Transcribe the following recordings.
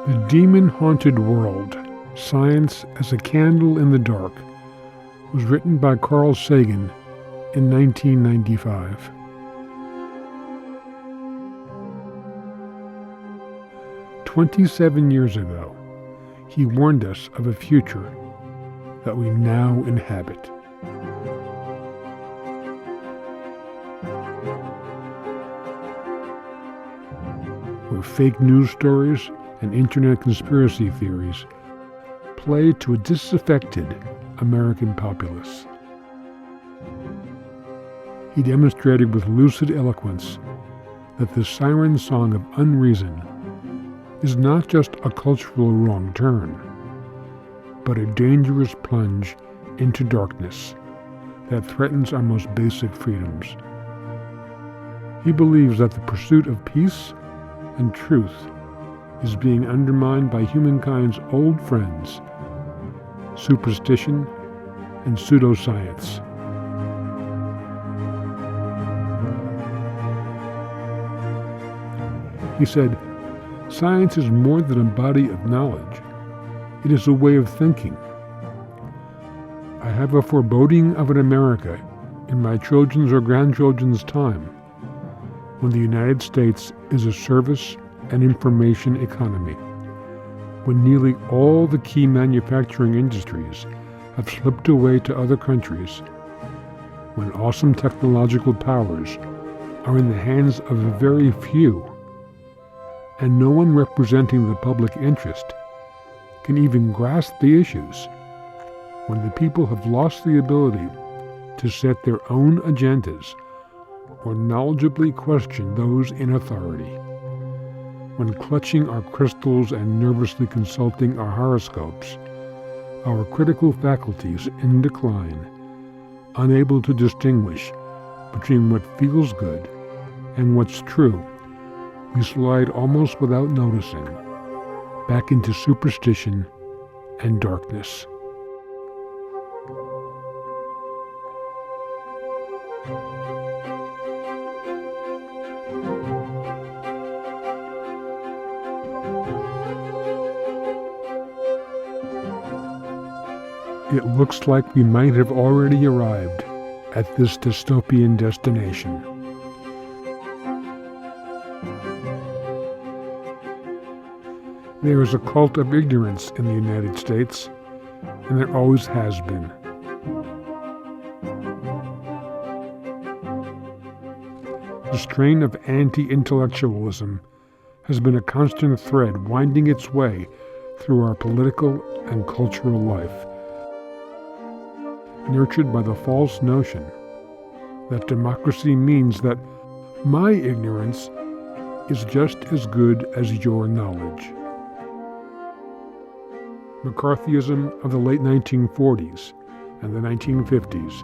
The Demon-Haunted World, Science as a Candle in the Dark was written by Carl Sagan in 1995. "27 years ago, he warned us of a future that we now inhabit. Where fake news stories and internet conspiracy theories play to a disaffected American populace. He demonstrated with lucid eloquence that the siren song of unreason is not just a cultural wrong turn, but a dangerous plunge into darkness that threatens our most basic freedoms. He believes that the pursuit of peace and truth is being undermined by humankind's old friends, superstition and pseudoscience. He said, "Science is more than a body of knowledge. It is a way of thinking. I have a foreboding of an America in my children's or grandchildren's time when the United States is a service and information economy, when nearly all the key manufacturing industries have slipped away to other countries, when awesome technological powers are in the hands of a very few, and no one representing the public interest can even grasp the issues, when the people have lost the ability to set their own agendas or knowledgeably question those in authority, when clutching our crystals and nervously consulting our horoscopes, our critical faculties in decline, unable to distinguish between what feels good and what's true, we slide almost without noticing back into superstition and darkness." It looks like we might have already arrived at this dystopian destination. There is a cult of ignorance in the United States, and there always has been. The strain of anti-intellectualism has been a constant thread winding its way through our political and cultural life, nurtured by the false notion that democracy means that my ignorance is just as good as your knowledge. McCarthyism of the late 1940s and the 1950s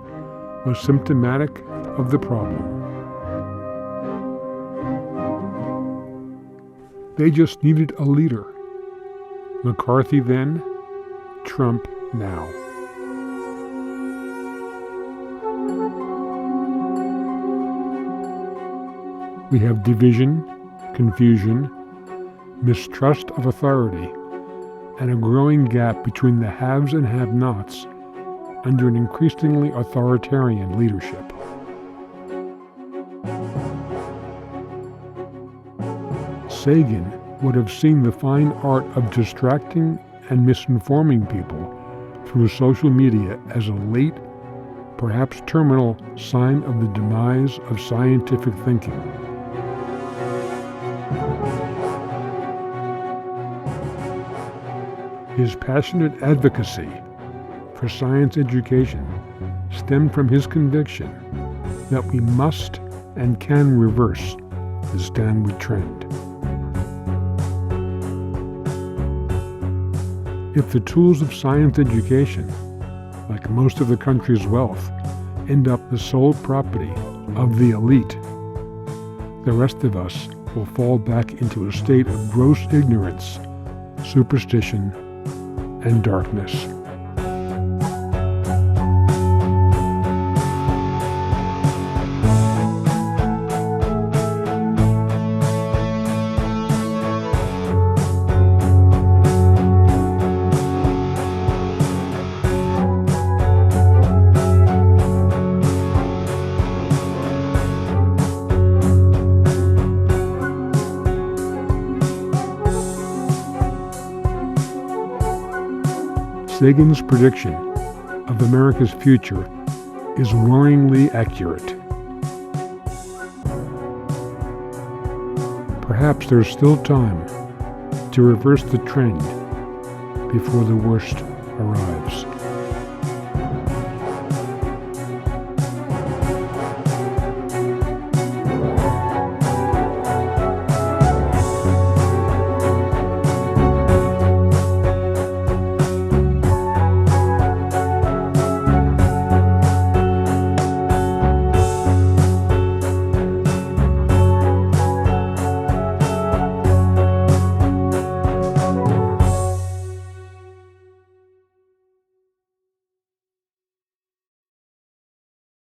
was symptomatic of the problem. They just needed a leader. McCarthy then, Trump now. We have division, confusion, mistrust of authority, and a growing gap between the haves and have-nots under an increasingly authoritarian leadership. Sagan would have seen the fine art of distracting and misinforming people through social media as a late, perhaps terminal, sign of the demise of scientific thinking. His passionate advocacy for science education stemmed from his conviction that we must and can reverse this downward trend. If the tools of science education, like most of the country's wealth, end up the sole property of the elite, the rest of us will fall back into a state of gross ignorance, superstition, and darkness. Sagan's prediction of America's future is worryingly accurate. Perhaps there's still time to reverse the trend before the worst arrives.